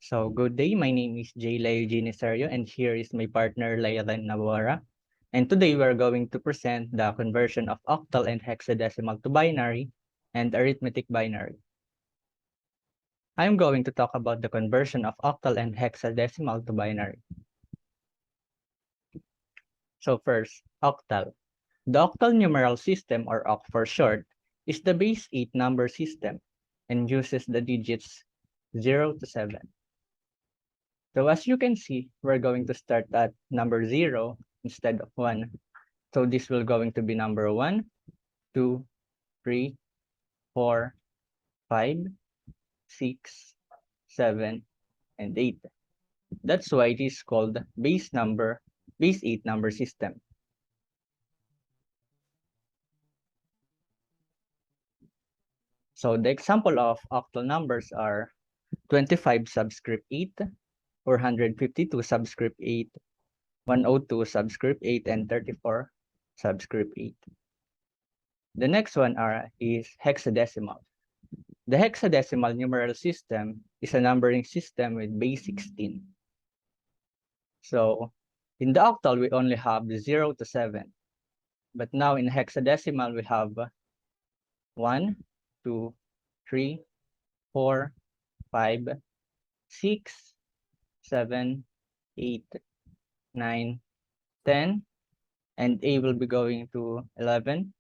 So good day, my name is J. Leo Ginisario, and here is my partner Laylan Navarra. And today we are going to present the conversion of octal and hexadecimal to binary and arithmetic binary. I'm going to talk about the conversion of octal and hexadecimal to binary. So first, octal. The octal numeral system, or OCT for short, is the base 8 number system and uses the digits 0 to 7. So as you can see, we're going to start at number 0 instead of 1. So this will going to be number 1, 2, 3, 4, 5, 6, 7, and 8. That's why it is called base 8 number system. So the example of octal numbers are 25 subscript 8, 452 subscript 8, 102 subscript 8, and 34 subscript 8. The next one is hexadecimal. The hexadecimal numeral system is a numbering system with base 16. So in the octal, we only have 0 to 7. But now in hexadecimal, we have 1, 2, 3, 4, 5, 6, 7, 8, 9, 10, and A will be going to 11,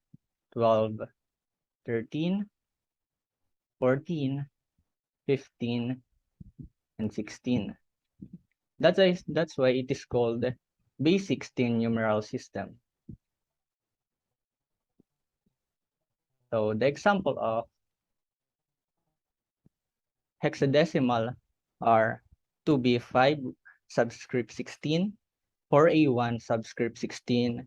12, 13, 14, 15, and 16. That's why it is called base 16 numeral system. So the example of hexadecimal are 2B5 subscript 16, 4A1 subscript 16,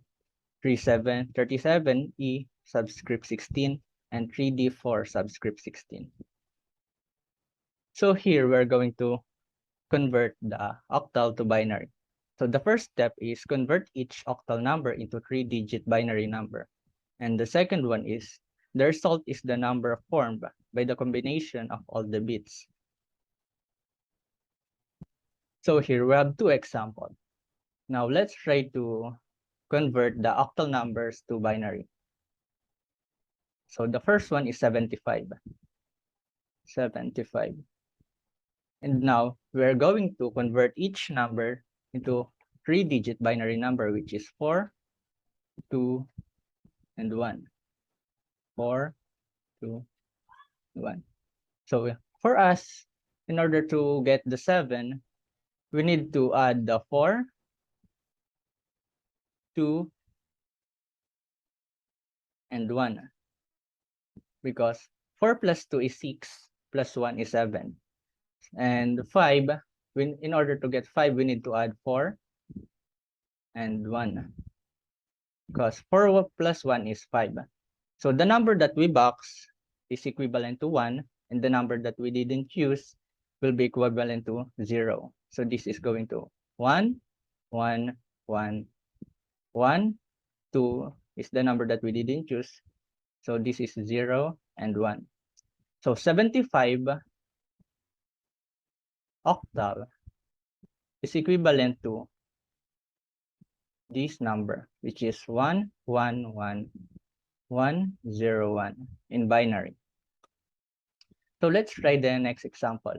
37E subscript 16, and 3D4 subscript 16. So here we're going to convert the octal to binary. So the first step is convert each octal number into 3-digit binary number. And the second one is the result is the number formed by the combination of all the bits. So here we have two examples. Now let's try to convert the octal numbers to binary. So the first one is 75. 75. And now we're going to convert each number into 3-digit binary number, which is 4, 2, and 1. 4, 2, 1. So for us, in order to get the 7, we need to add the 4, 2, and 1. Because 4 plus 2 is 6, plus 1 is 7. And 5, in order to get 5, we need to add 4 and 1. Because 4 plus 1 is 5. So the number that we box is equivalent to 1, and the number that we didn't use will be equivalent to 0. So this is going to 1, 1, 1, 1, 2 is the number that we didn't use. So this is 0 and 1. So 75 octal is equivalent to this number, which is 1, 1, 1, 1, 0, 1 in binary. So let's try the next example.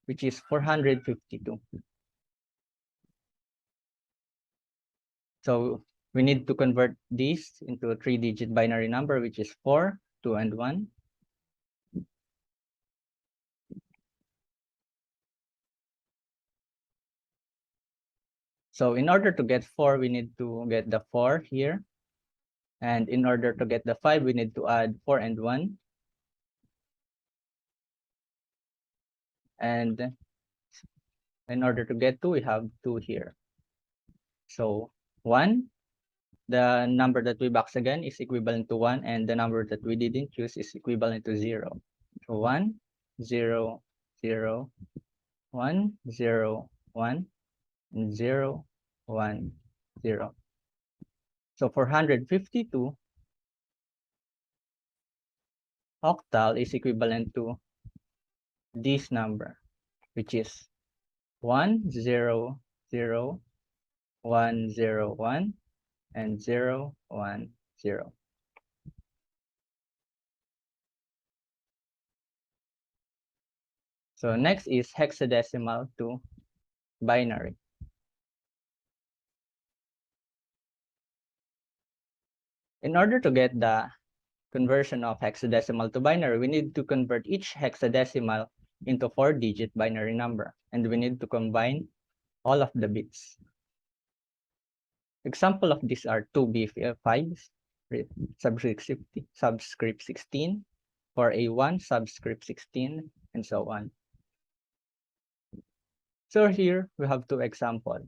Which is 452. So we need to convert this into a 3-digit binary number, which is 4, 2, and 1. So in order to get 4, we need to get the 4 here. And in order to get the 5, we need to add 4 and 1. And in order to get 2, we have 2 here. So 1, the number that we box again is equivalent to 1, and the number that we didn't choose is equivalent to 0. So 1, 0, 0, 1, 0, 1, and 0, 1, 0. So 452 octal is equivalent to this number, which is 100,101 and 010. So next is hexadecimal to binary. In order to get the conversion of hexadecimal to binary, we need to convert each hexadecimal into 4-digit binary number, and we need to combine all of the bits. Example of these are 2B5 subscript 16, 4A1 subscript 16, and so on. So here we have two examples.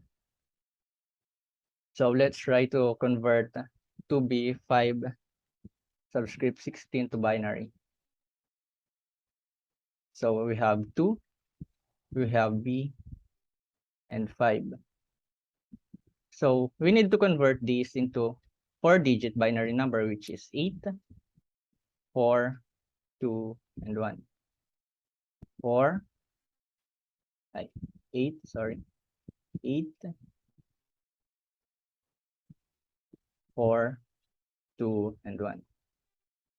So let's try to convert 2B5 subscript 16 to binary. So we have 2, we have B, and 5. So we need to convert these into 4-digit binary number, which is 8, 4, 2, and 1. 8, 4, 2, and 1.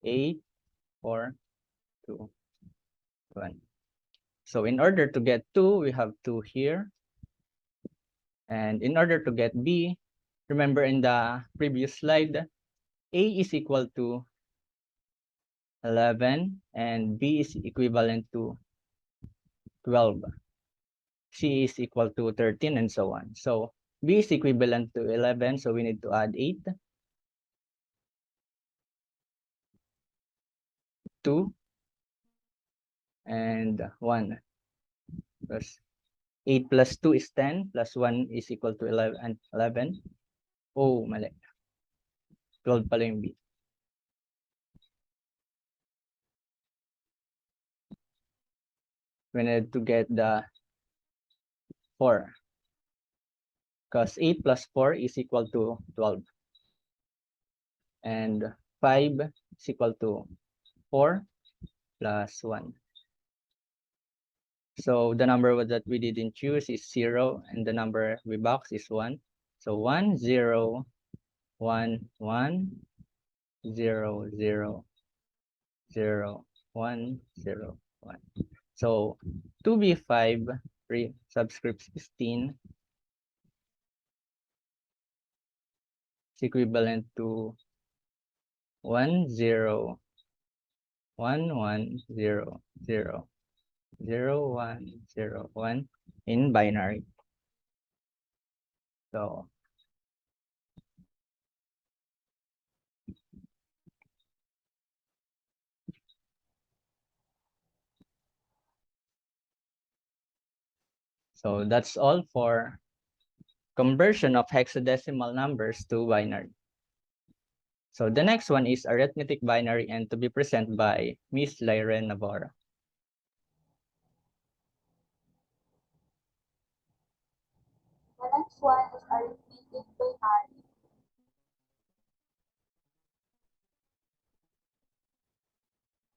8, 4, 2, 1. So in order to get 2, we have 2 here. And in order to get B, remember in the previous slide, A is equal to 11 and B is equivalent to 12. C is equal to 13 and so on. So B is equivalent to 11, so we need to add 8. 2 and 1. Because 8 plus 2 is 10, plus 1 is equal to 11. Oh, mali. 12 pala yung B. We need to get the 4. Because 8 plus 4 is equal to 12. And 5 is equal to 4 plus 1. So the number that we didn't choose is 0, and the number we box is 1. So 1, 0, 1, 1, 0, 0, 0, 1, 0, 1. So 2B5 subscript 16 is equivalent to 1, 0, 1, 1, 0, 0, 0, 1, 0, 1 in binary. So that's all for conversion of hexadecimal numbers to binary. So the next one is arithmetic binary, and to be presented by Miss Lyren Navarro. The next one is arithmetic binary.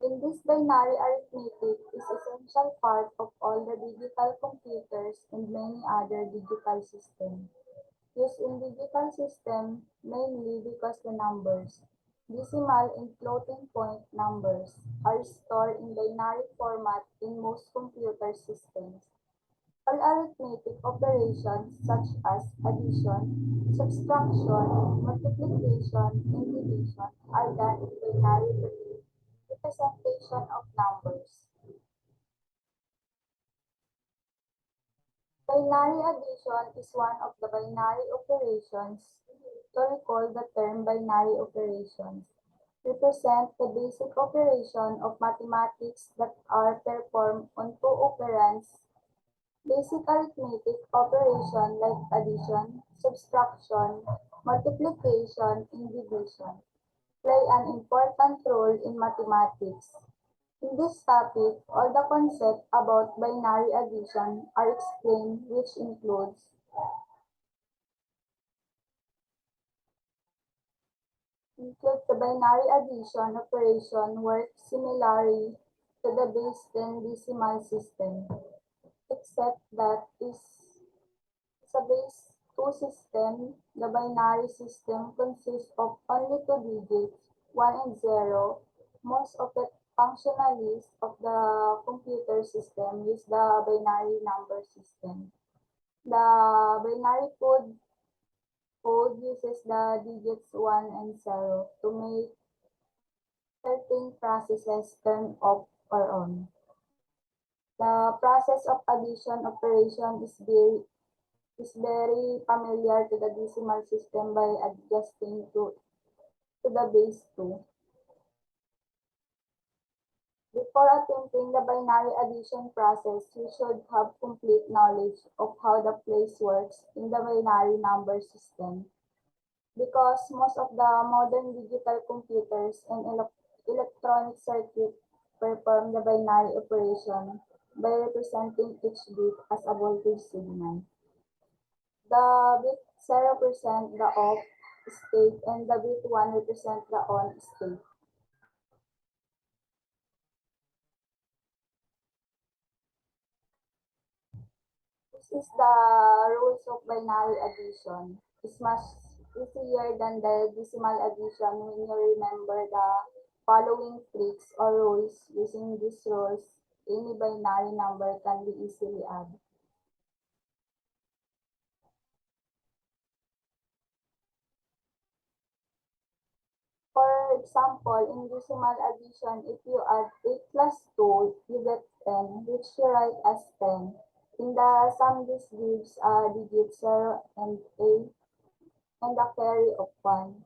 In this binary arithmetic is essential part of all the digital computers and many other digital systems. Used in digital system mainly because the numbers, decimal and floating point numbers, are stored in binary format in most computer systems. All arithmetic operations such as addition, subtraction, multiplication, and division are done in binary representation of numbers. Binary addition is one of the binary operations. To recall the term binary operations, represent the basic operation of mathematics that are performed on two operands. Basic arithmetic operation like addition, subtraction, multiplication, and division play an important role in mathematics. In this topic, all the concepts about binary addition are explained, which includes includes the binary addition operation works similarly to the base 10 decimal system, except that is a base 2 system. The binary system consists of only two digits, 1 and 0. Most of the functionalists of the computer system use the binary number system. The binary code uses the digits 1 and 0 to make certain processes turn off or on. The process of addition operation is very familiar to the decimal system by adjusting to the base 2. Before attempting the binary addition process, you should have complete knowledge of how the place works in the binary number system. Because most of the modern digital computers and electronic circuits perform the binary operation by representing each bit as a voltage signal. The bit 0 represents the off state and the bit 1 represents the on state. This is the rules of binary addition. It's much easier than the decimal addition when you remember the following tricks or rules. Using these rules, any binary number can be easily added. For example, in decimal addition, if you add 8 plus 2, you get 10, which you write as 10. In the sum, this gives a digit 0 and a and a carry of 1.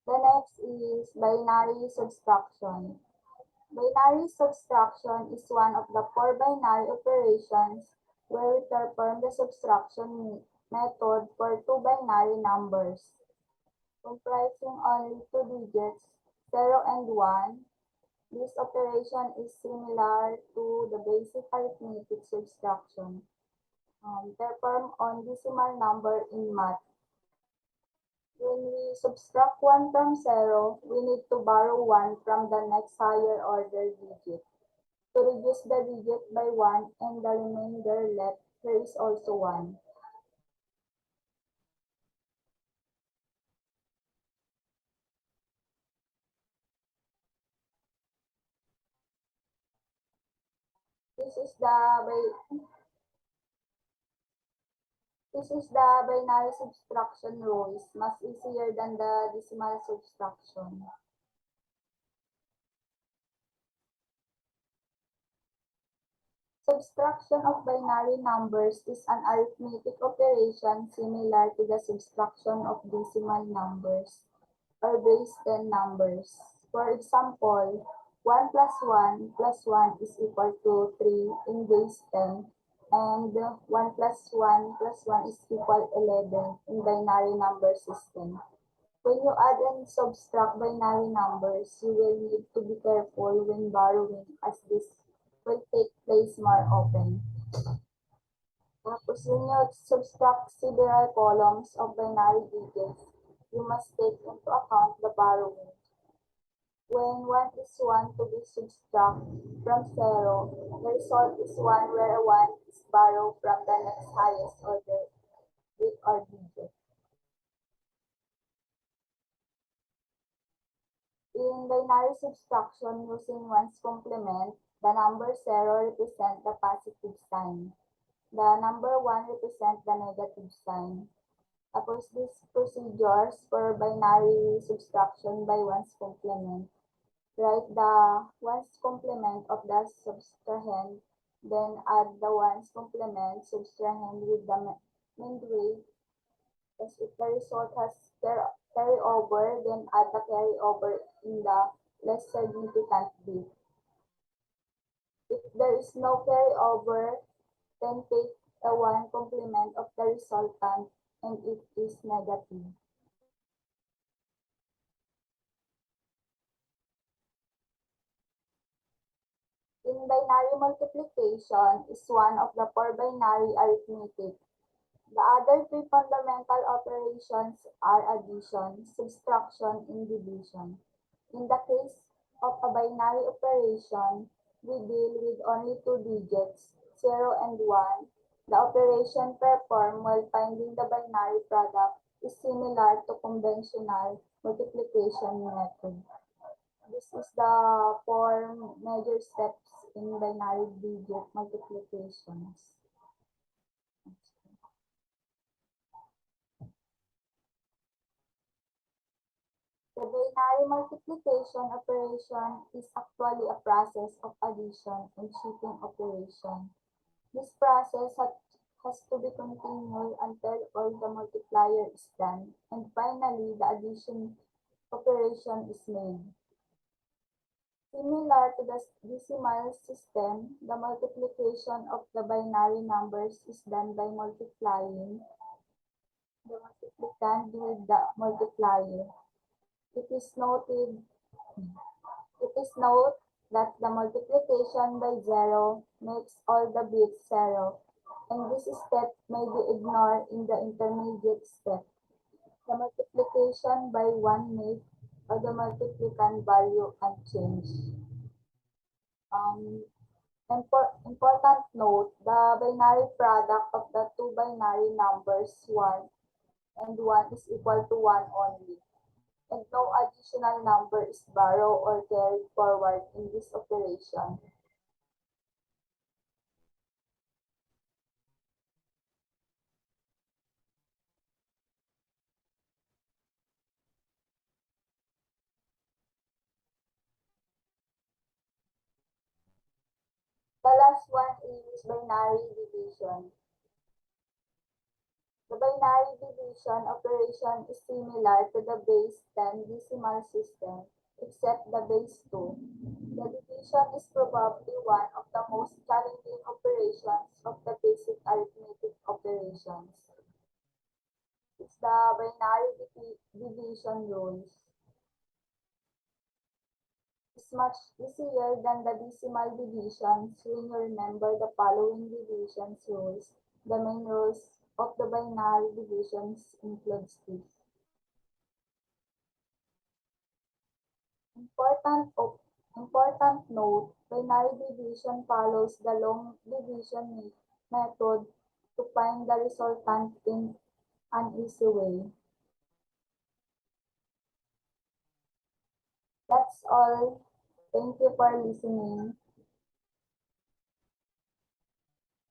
The next is binary subtraction. Binary subtraction is one of the four binary operations where we perform the subtraction method for two binary numbers, comprising only two digits, 0 and 1. This operation is similar to the basic arithmetic subtraction performed on decimal number in math. When we subtract 1 from 0, we need to borrow 1 from the next higher order digit. To reduce the digit by 1 and the remainder left, here is also 1. This is the binary subtraction rules, much easier than the decimal subtraction. Subtraction of binary numbers is an arithmetic operation similar to the subtraction of decimal numbers or base 10 numbers. For example, 1 plus 1 is equal to 3 in base 10, and 1 plus 1 is equal 11 in binary number system. When you add and subtract binary numbers, you will need to be careful when borrowing, as this will take place more often. Tapos when you subtract several columns of binary digits, you must take into account the borrowing. When 1 is 1 to be subtracted from 0, the result is 1 where 1 is borrowed from the next highest order bit or digit. In binary subtraction using 1's complement, the number 0 represents the positive sign. The number 1 represents the negative sign. Tapos these procedures for binary subtraction by 1's complement. Write the 1's complement of the subtrahend, then add the 1's complement subtrahend with the midway. As if the result has carry over, then add the carry over in the less significant bit. If there is no carry over, then take the 1 complement of the resultant and it is negative. In binary multiplication is one of the four binary arithmetic. The other three fundamental operations are addition, subtraction, and division. In the case of a binary operation, we deal with only two digits, 0 and 1. The operation performed while finding the binary product is similar to conventional multiplication method. This is the four major steps in binary digit multiplications. The binary multiplication operation is actually a process of addition and shifting operation. This process has to be continued until all the multiplier is done, and finally the addition operation is made. Similar to the decimal system, the multiplication of the binary numbers is done by multiplying the multiplicand with the multiplier. It is noted that the multiplication by 0 makes all the bits 0, and this step may be ignored in the intermediate step. The multiplication by 1 makes all the multiplicand value unchanged. Important note, the binary product of the two binary numbers 1 and 1 is equal to 1 only, and no additional number is borrowed or carried forward in this operation. The last one is binary division. The binary division operation is similar to the base 10 decimal system, except the base 2. The division is probably one of the most challenging operations of the basic arithmetic operations. It's the binary division rules. It's much easier than the decimal divisions when you remember the following divisions rules. The main rules of the binary divisions includes this. Important note, binary division follows the long division method to find the resultant in an easy way. That's all. Thank you for listening.